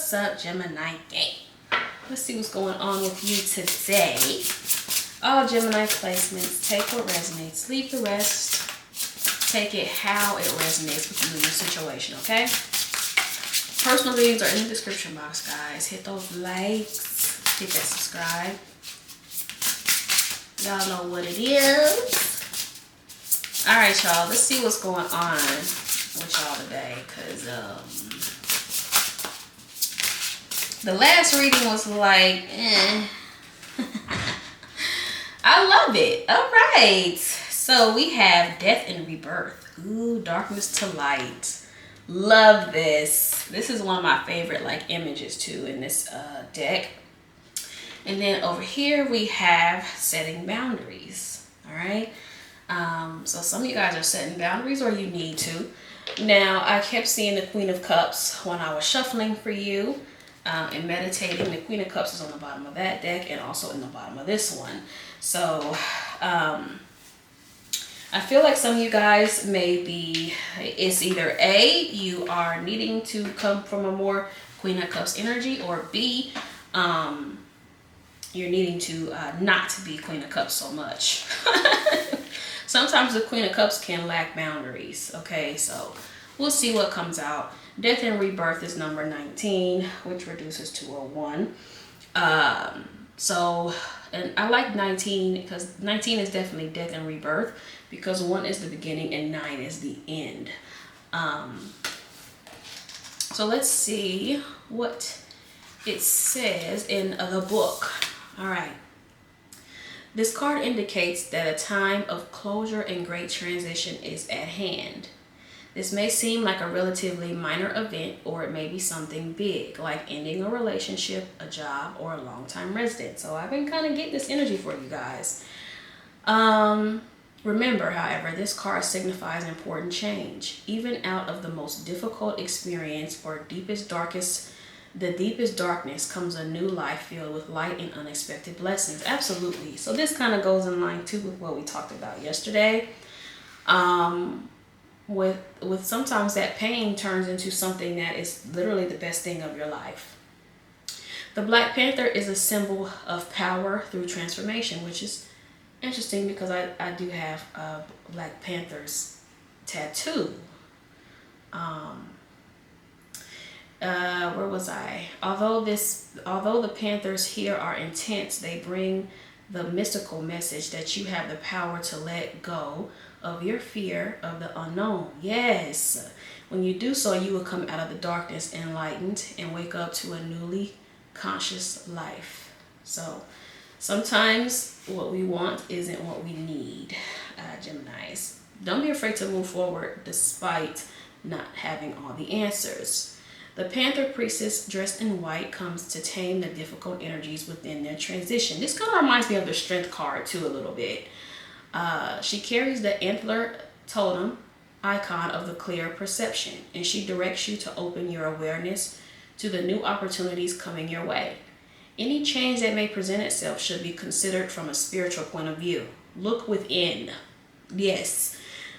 What's up, Gemini gang? Let's see what's going on with you today. All Gemini placements, take what resonates, leave the rest. Take it how it resonates with you in your situation, okay? Personal readings are in the description box, guys. Hit those likes, hit that subscribe. Y'all know what it is. All right, y'all. Let's see what's going on with y'all today, because the last reading was like, I love it. All right. So we have death and rebirth. Ooh, darkness to light. Love this. This is one of my favorite like images too in this deck. And then over here we have setting boundaries. All right. So some of you guys are setting boundaries, or you need to. Now, I kept seeing the Queen of Cups when I was shuffling for you and meditating. The Queen of Cups is on the bottom of that deck and also in the bottom of this one. So I feel like some of you guys may be, it's either A, you are needing to come from a more Queen of Cups energy, or B, you're needing to not be Queen of Cups so much. Sometimes the Queen of Cups can lack boundaries. Okay, so we'll see what comes out. Death and rebirth is number 19, which reduces to a 1. And I like 19 because 19 is definitely death and rebirth, because 1 is the beginning and 9 is the end. So let's see what it says in the book. All right. This card indicates that a time of closure and great transition is at hand. This may seem like a relatively minor event, or it may be something big, like ending a relationship, a job, or a long-time resident. So I've been kind of getting this energy for you guys. Remember, however, this card signifies important change. Even out of the most difficult experience or the deepest darkness comes a new life filled with light and unexpected blessings. Absolutely. So this kind of goes in line too with what we talked about yesterday. With sometimes that pain turns into something that is literally the best thing of your life. The Black Panther is a symbol of power through transformation, which is interesting because I do have a Black Panther's tattoo. Where was I? Although the Panthers here are intense, they bring the mystical message that you have the power to let go of your fear of the unknown. Yes. When you do so, you will come out of the darkness enlightened and wake up to a newly conscious life. So sometimes what we want isn't what we need, Geminis. Don't be afraid to move forward despite not having all the answers. The Panther Priestess, dressed in white, comes to tame the difficult energies within their transition. This kind of reminds me of the Strength card too a little bit. She carries the antler totem icon of the clear perception, and she directs you to open your awareness to the new opportunities coming your way. Any change that may present itself should be considered from a spiritual point of view. Look within. Yes.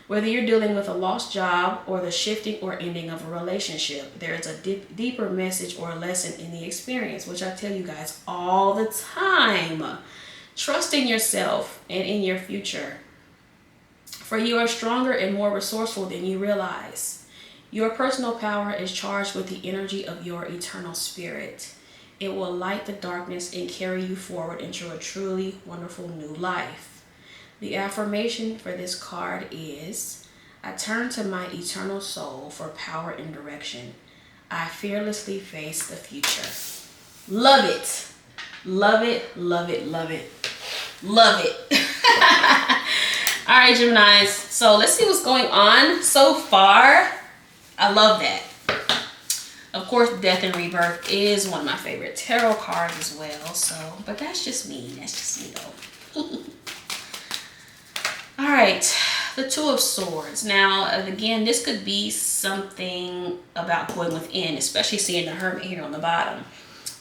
Whether you're dealing with a lost job or the shifting or ending of a relationship, there is a deeper message or lesson in the experience, which I tell you guys all the time. Trust in yourself and in your future, for you are stronger and more resourceful than you realize. Your personal power is charged with the energy of your eternal spirit. It will light the darkness and carry you forward into a truly wonderful new life. The affirmation for this card is, I turn to my eternal soul for power and direction. I fearlessly face the future. Love it. Love it, love it, love it, love it. All right, Geminis. So let's see what's going on so far. I love that. Of course, Death and Rebirth is one of my favorite tarot cards as well. So, but that's just me. That's just me though. All right, the Two of Swords. Now, again, this could be something about going within, especially seeing the Hermit here on the bottom.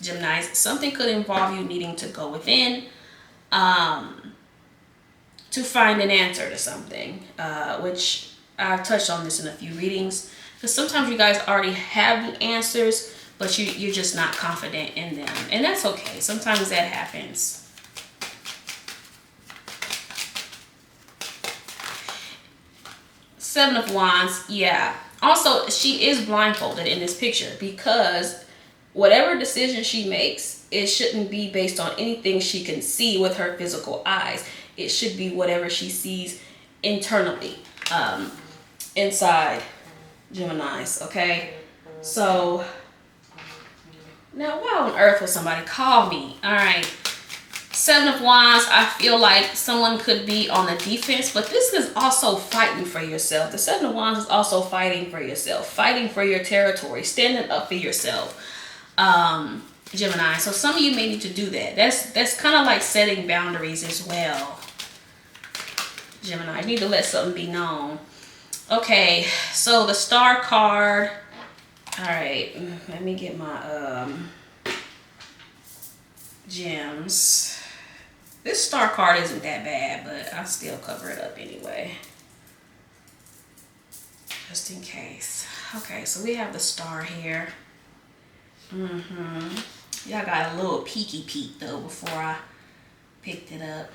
Geminis, something could involve you needing to go within to find an answer to something, which I've touched on this in a few readings. Because sometimes you guys already have the answers, but you're just not confident in them. And that's okay. Sometimes that happens. Seven of Wands, yeah. Also, she is blindfolded in this picture because whatever decision she makes, it shouldn't be based on anything she can see with her physical eyes. It should be whatever she sees internally, inside Geminis, okay? So, now why on earth would somebody call me? All right. Seven of Wands, I feel like someone could be on the defense, but this is also fighting for yourself. The Seven of Wands is also fighting for yourself, fighting for your territory, standing up for yourself, Gemini. So some of you may need to do that. That's kind of like setting boundaries as well, Gemini. You need to let something be known. Okay, so the Star card. All right, let me get my gems. This Star card isn't that bad, but I'll still cover it up anyway, just in case. Okay, so we have the Star here. Y'all got a little peeky peek though before I picked it up.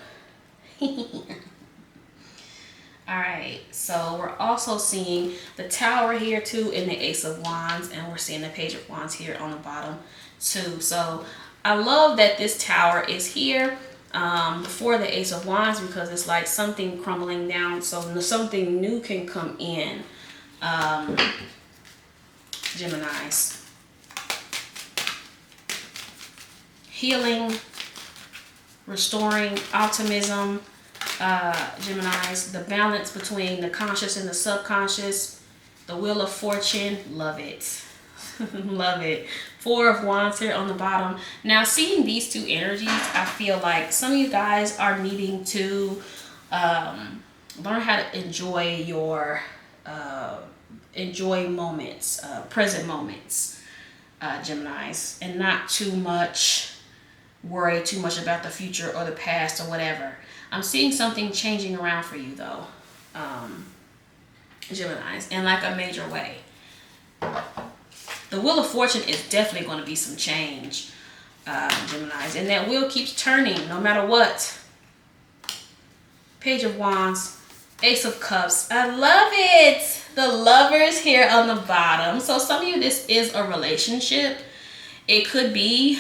All right, so we're also seeing the Tower here too, and the Ace of Wands, and we're seeing the Page of Wands here on the bottom too. So I love that this Tower is here before the Ace of Wands, because it's like something crumbling down, so something new can come in, Geminis. Healing, restoring, optimism, Geminis. The balance between the conscious and the subconscious, the Wheel of Fortune, love it. Love it. Four of Wands here on the bottom. Now, seeing these two energies, I feel like some of you guys are needing to learn how to enjoy your moments, present moments, Geminis, and not too much worry too much about the future or the past or whatever. I'm seeing something changing around for you though, Geminis, in like a major way. The Wheel of Fortune is definitely going to be some change, Geminis, and that wheel keeps turning no matter what. Page of Wands, Ace of Cups. I love it. The Lovers here on the bottom. So some of you, this is a relationship. It could be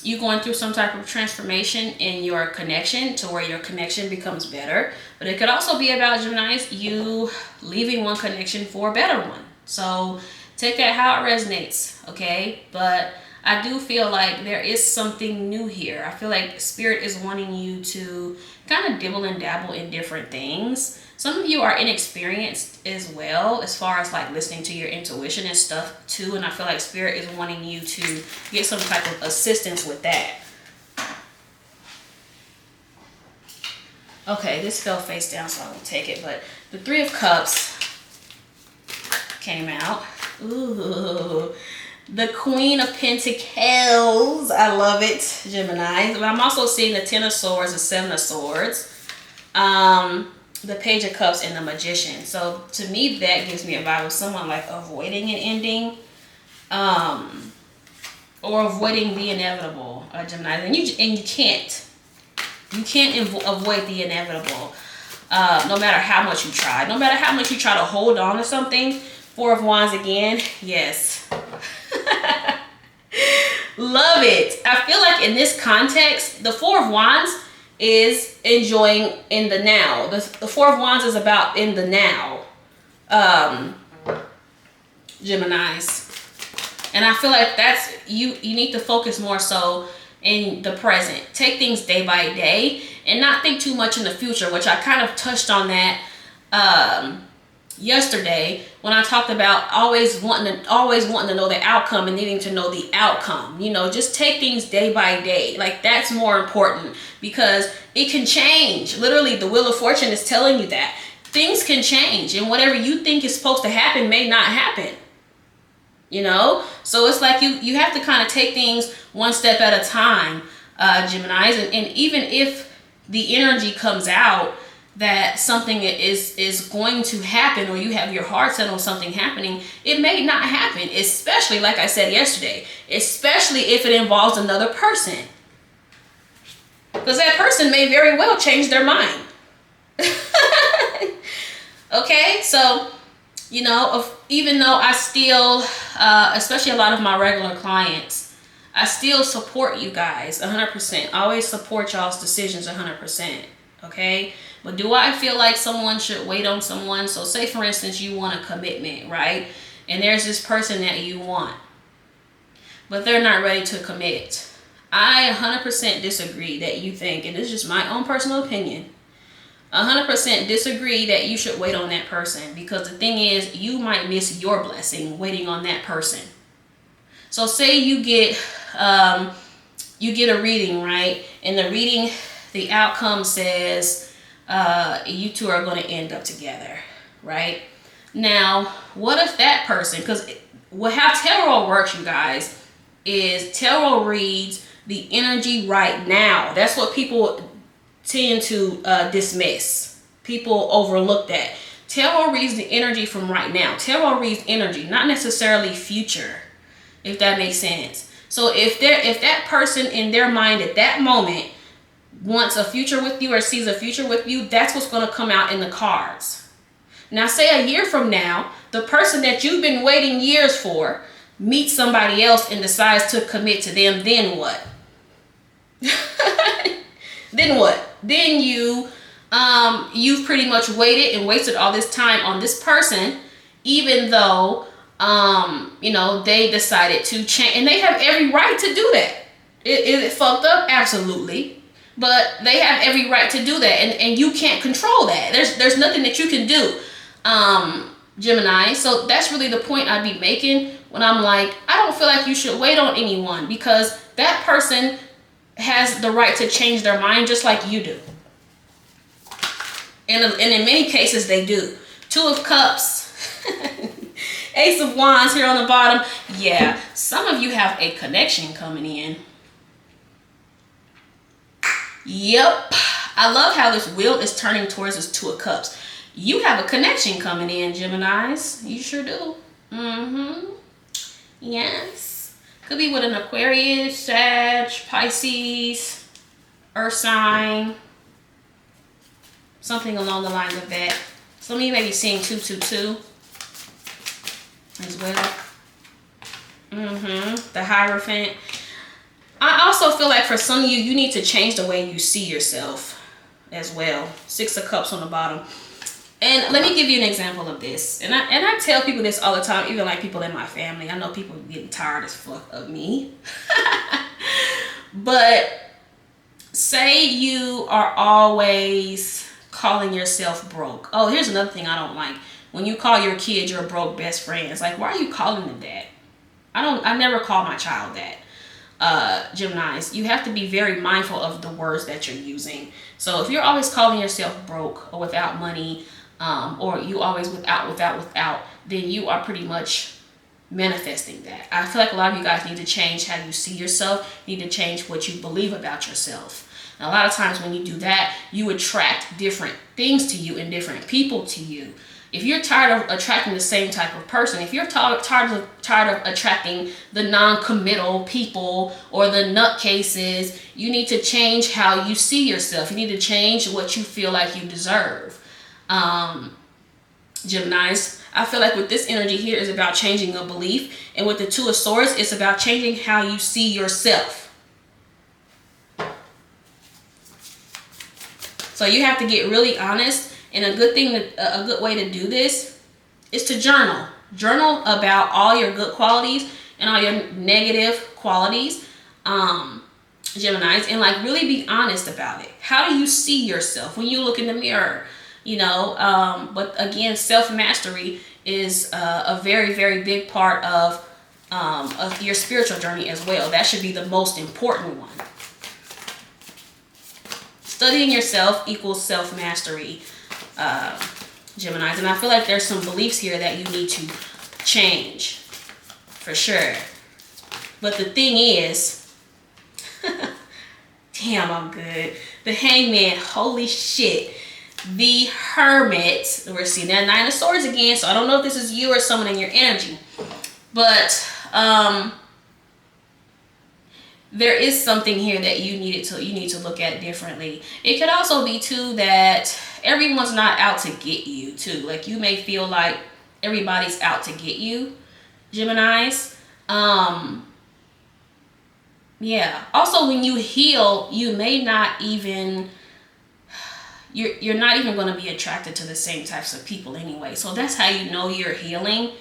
you going through some type of transformation in your connection to where your connection becomes better. But it could also be about, Geminis, you leaving one connection for a better one. So take that how it resonates, okay? But I do feel like there is something new here. I feel like Spirit is wanting you to kind of dibble and dabble in different things. Some of you are inexperienced as well, as far as like listening to your intuition and stuff too. And I feel like Spirit is wanting you to get some type of assistance with that. Okay, this fell face down, so I won't take it. But the Three of Cups came out. Ooh, the Queen of Pentacles. I love it, Gemini. But I'm also seeing the Ten of Swords, the Seven of Swords, the Page of Cups, and the Magician. So to me, that gives me a vibe of someone like avoiding an ending, or avoiding the inevitable, Gemini. And you can't avoid the inevitable, no matter how much you try. No matter how much you try to hold on to something. Four of Wands again. Yes. Love it. I feel like in this context, the Four of Wands is enjoying in the now. The Four of Wands is about in the now, Geminis. And I feel like that's, you need to focus more so in the present. Take things day by day and not think too much in the future, which I kind of touched on that yesterday when I talked about always wanting to know the outcome and needing to know the outcome. You know, just take things day by day. Like, that's more important because it can change. Literally, the Wheel of Fortune is telling you that things can change, and whatever you think is supposed to happen may not happen. You know, so it's like you have to kind of take things one step at a time, Geminis, and even if the energy comes out that something is going to happen, or you have your heart set on something happening, it may not happen, especially like I said yesterday, especially if it involves another person, because that person may very well change their mind. Okay, so even though I still especially a lot of my regular clients, I still support you guys 100%. I always support y'all's decisions 100%. Okay, but do I feel like someone should wait on someone? So say for instance you want a commitment, right? And there's this person that you want, but they're not ready to commit. I 100% disagree that you think, and this is just my own personal opinion, 100% disagree that you should wait on that person, because the thing is, you might miss your blessing waiting on that person. So say you get a reading, right? And the reading, the outcome says you two are going to end up together, right? Now, what if that person, because how tarot works, you guys, is tarot reads the energy right now. That's what people tend to dismiss. People overlook that. Tarot reads the energy from right now. Tarot reads energy, not necessarily future, if that makes sense. So if that person in their mind at that moment wants a future with you or sees a future with you, that's what's going to come out in the cards. Now, say a year from now, the person that you've been waiting years for meets somebody else and decides to commit to them, then what? Then what? Then you've pretty much waited and wasted all this time on this person, even though they decided to change, and they have every right to do that. Is it fucked up? Absolutely. But they have every right to do that, and you can't control that. There's nothing that you can do, Gemini. So that's really the point I'd be making when I'm like, I don't feel like you should wait on anyone, because that person has the right to change their mind just like you do. And in many cases they do. 2 of Cups, Ace of Wands here on the bottom. Yeah, some of you have a connection coming in. Yep. I love how this wheel is turning towards this 2 of Cups. You have a connection coming in, Geminis. You sure do. Yes. Could be with an Aquarius, Sag, Pisces, Earth sign. Something along the lines of that. Some of you may be seeing 222 as well. The Hierophant. I also feel like for some of you, you need to change the way you see yourself as well. 6 of Cups on the bottom. And let me give you an example of this. And I tell people this all the time, even like people in my family. I know people getting tired as fuck of me. But say you are always calling yourself broke. Oh, here's another thing I don't like. When you call your kids your broke best friends, like, why are you calling them that? I never call my child that. Geminis, you have to be very mindful of the words that you're using. So if you're always calling yourself broke or without money, or you always without, then you are pretty much manifesting that. I feel like a lot of you guys need to change how you see yourself. You need to change what you believe about yourself. And a lot of times when you do that, you attract different things to you and different people to you. If you're tired of attracting the same type of person, if you're tired of attracting the non-committal people or the nutcases, you need to change how you see yourself. You need to change what you feel like you deserve. Geminis, I feel like with this energy here is about changing a belief, and with the 2 of Swords, it's about changing how you see yourself. So you have to get really honest, and a good way to do this is to journal. Journal about all your good qualities and all your negative qualities, Geminis, and like really be honest about it. How do you see yourself when you look in the mirror? But again, self-mastery is a very, very big part of your spiritual journey as well. That should be the most important one. Studying yourself equals self-mastery, Geminis. And I feel like there's some beliefs here that you need to change, for sure. But the thing is, damn, I'm good. The Hangman, holy shit. the Hermit. We're seeing that Nine of Swords again. So I don't know if this is you or someone in your energy. But there is something here that you need to look at differently. It could also be too that everyone's not out to get you too. Like you may feel like everybody's out to get you, Geminis. Yeah. Also, when you heal, you may not even, you're not even going to be attracted to the same types of people anyway. So that's how you know you're healing.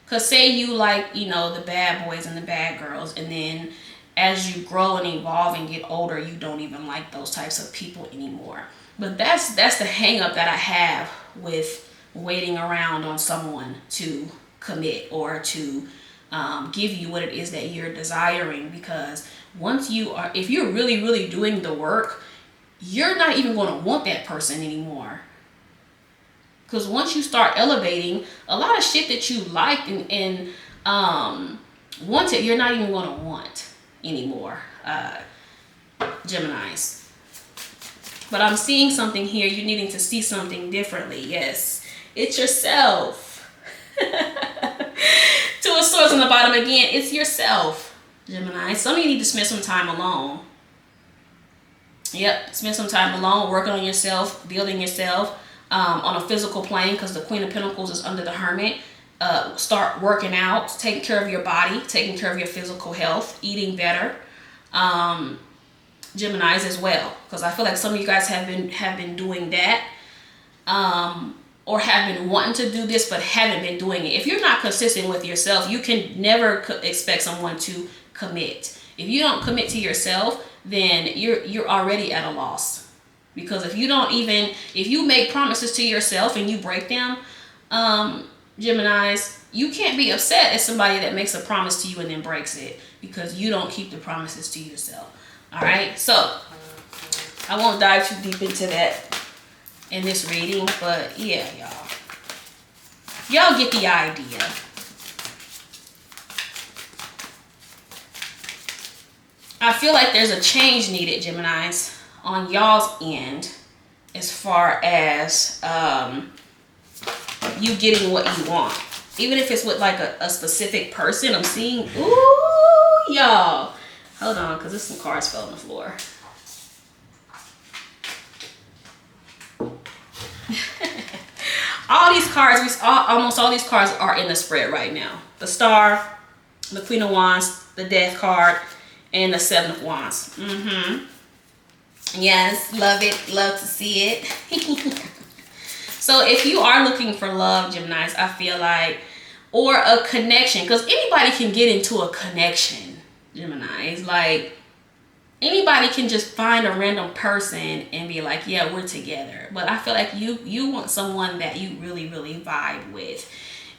Because say you like, you know, the bad boys and the bad girls, and then as you grow and evolve and get older, you don't even like those types of people anymore. But that's the hang up that I have with waiting around on someone to commit or to give you what it is that you're desiring. Because once you are, if you're really, really doing the work, you're not even going to want that person anymore. Because once you start elevating, a lot of shit that you liked and wanted, you're not even going to want anymore, Geminis. But I'm seeing something here. You're needing to see something differently. Yes, it's yourself. Two of Swords on the bottom again. It's yourself, Gemini. Some of you need to spend some time alone. Yep, spend some time alone, working on yourself, building yourself on a physical plane, because the Queen of Pentacles is under the Hermit. Start working out, taking care of your body, taking care of your physical health, eating better. Geminis as well, because I feel like some of you guys have been doing that, or have been wanting to do this but haven't been doing it. If you're not consistent with yourself, you can never expect someone to commit. If you don't commit to yourself, then you're already at a loss. Because if you make promises to yourself and you break them, Geminis, you can't be upset at somebody that makes a promise to you and then breaks it, because you don't keep the promises to yourself. All right, so I won't dive too deep into that in this reading, but yeah, y'all get the idea. I feel like there's a change needed, Geminis, on y'all's end, as far as you getting what you want. Even if it's with like a specific person. I'm seeing, ooh, y'all. Hold on, because there's some cards fell on the floor. All these cards, almost all these cards are in the spread right now. The Star, the Queen of Wands, the Death card, and the Seven of Wands. Yes, love it. Love to see it. So if you are looking for love, Geminis, I feel like, or a connection, because anybody can get into a connection, Geminis. Like, anybody can just find a random person and be like, yeah, we're together. But I feel like you want someone that you really, really vibe with.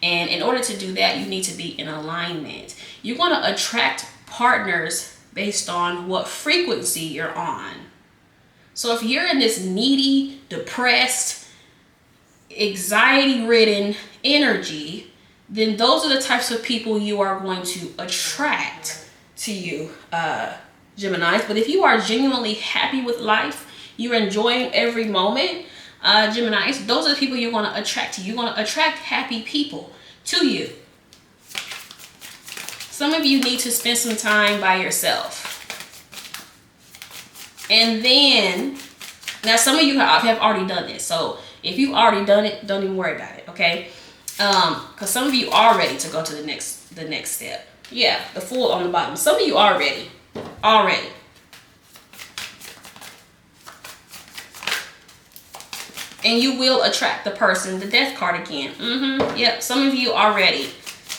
And in order to do that, you need to be in alignment. You're going to attract partners based on what frequency you're on. So if you're in this needy, depressed, anxiety-ridden energy, then those are the types of people you are going to attract to you, Geminis. But if you are genuinely happy with life, you're enjoying every moment, Geminis, those are the people you're going to attract to you. You're going to attract happy people to you. Some of you need to spend some time by yourself. And then, now some of you have already done this. So if you've already done it, don't even worry about it, okay? Because some of you are ready to go to the next step. Yeah, the Fool on the bottom. Some of you are ready. Already. And you will attract the person, the Death card again. Yep, some of you are ready.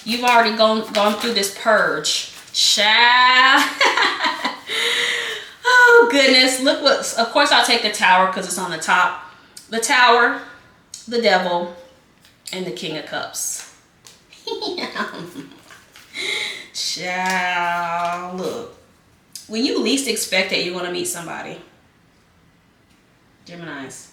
You've already gone through this purge. Child. Oh, goodness. Look what, of course, I'll take the Tower because it's on the top. The Tower, the Devil, and the King of Cups. Child, look. When you least expect it, you're going to meet somebody. Geminis.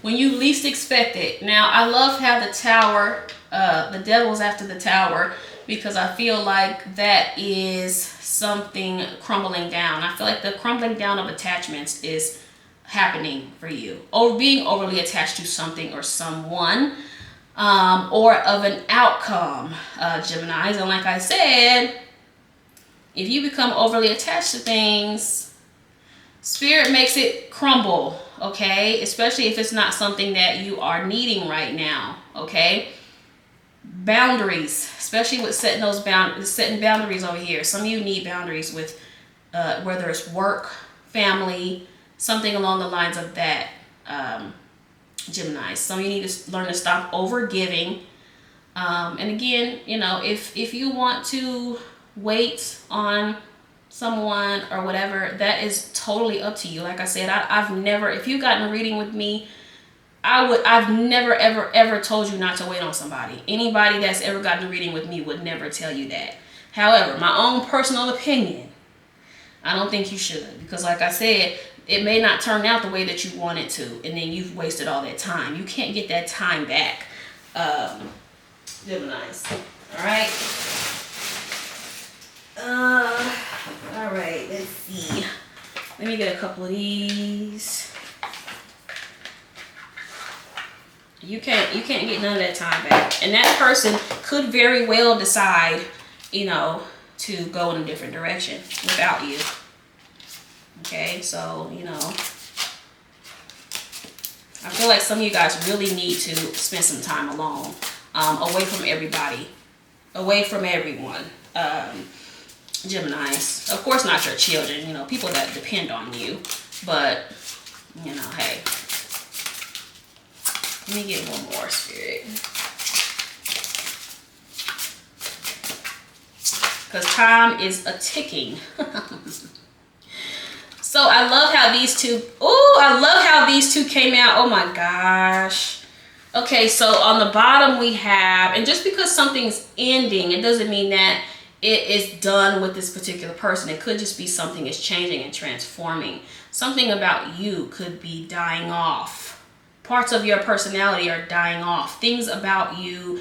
When you least expect it. Now, I love how the Tower, the Devil's after the Tower. because I feel like that is something crumbling down. I feel like the crumbling down of attachments is happening for you, or being overly attached to something or someone, or of an outcome, Geminis. And like I said, if you become overly attached to things, Spirit makes it crumble, okay? Especially if it's not something that you are needing right now, okay? Boundaries, especially with setting boundaries over here. Some of you need boundaries with whether it's work, family, something along the lines of that, Gemini. Some of you need to learn to stop over giving. And again, you know, if you want to wait on someone or whatever, that is totally up to you. Like I said, I've never, if you've gotten a reading with me, I've never ever told you not to wait on somebody. Anybody that's ever gotten a reading with me would never tell you that. However, my own personal opinion, I don't think you should, because like I said, it may not turn out the way that you want it to, and then you've wasted all that time. You can't get that time back, Geminis. All right. All right. Let's see. Let me get a couple of these. You can't get none of that time back, and that person could very well decide, you know, to go in a different direction without you. Okay, so you know, I feel like some of you guys really need to spend some time alone, away from everybody, away from everyone. Geminis, of course, not your children, you know, people that depend on you, but you know, hey. Let me get one more, Spirit. Because time is a ticking. So I love how these two, came out. Oh my gosh. Okay, so on the bottom we have, and just because something's ending, it doesn't mean that it is done with this particular person. It could just be something is changing and transforming. Something about you could be dying off. Parts of your personality are dying off. Things about you,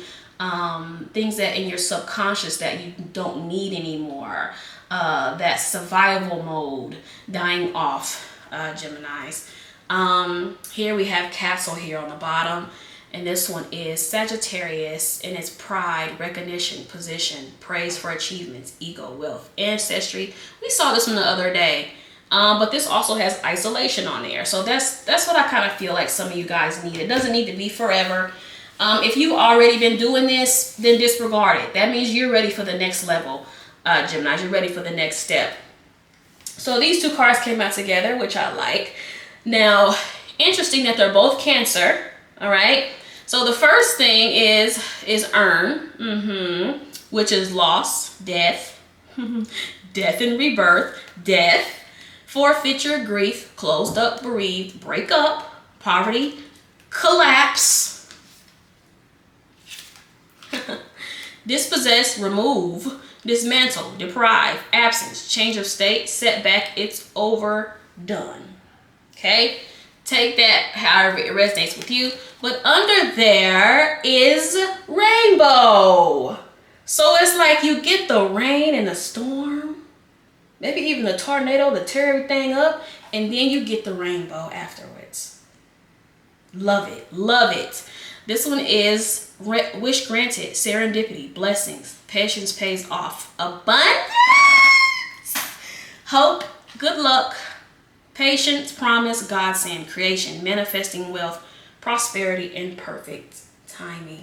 things that in your subconscious that you don't need anymore. That survival mode dying off, Geminis. Here we have Castle here on the bottom. And this one is Sagittarius, and it's pride, recognition, position, praise for achievements, ego, wealth, ancestry. We saw this one the other day. But this also has isolation on there. So that's what I kind of feel like some of you guys need. It doesn't need to be forever. If you've already been doing this, then disregard it. That means you're ready for the next level, Gemini. You're ready for the next step. So these two cards came out together, which I like. Now, interesting that they're both Cancer. All right. So the first thing is Urn, which is loss, death, death and rebirth, death. Forfeiture, grief, closed up, bereaved, break up, poverty, collapse, dispossess, remove, dismantle, deprive, absence, change of state, setback, it's overdone. Okay? Take that however it resonates with you. But under there is rainbow. So it's like you get the rain and the storm. Maybe even a tornado to tear everything up, and then you get the rainbow afterwards. Love it. Love it. This one is wish granted, serendipity, blessings, patience pays off, abundance, hope, good luck, patience, promise, godsend, creation, manifesting wealth, prosperity, and perfect timing.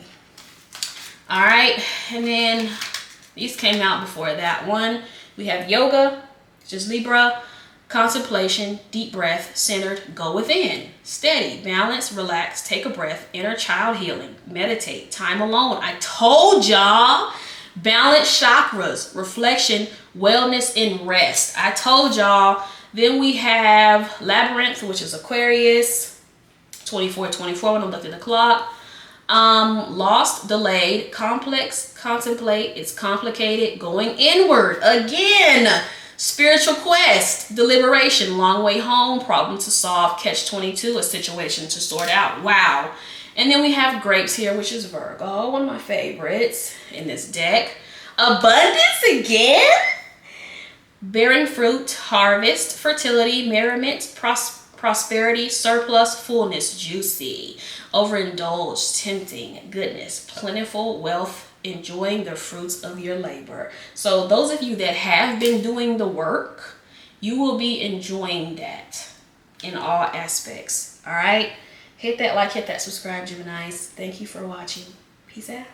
All right, and then these came out before that one. We have yoga, which is Libra, contemplation, deep breath, centered, go within, steady, balance, relax, take a breath, inner child healing, meditate, time alone. I told y'all, balance chakras, reflection, wellness, and rest. I told y'all. Then we have Labyrinth, which is Aquarius, 24/24 when I'm looking at the clock. Lost, delayed, complex, contemplate, it's complicated, going inward, again, spiritual quest, deliberation, long way home, problem to solve, catch-22, a situation to sort out. Wow. And then we have Grapes here, which is Virgo, one of my favorites in this deck. Abundance again? Bearing fruit, harvest, fertility, merriment, prosperity, surplus, fullness, juicy, overindulged, tempting, goodness, plentiful, wealth, enjoying the fruits of your labor. So those of you that have been doing the work, you will be enjoying that in all aspects. All right? Hit that like, hit that subscribe, Geminis. Thank you for watching. Peace out.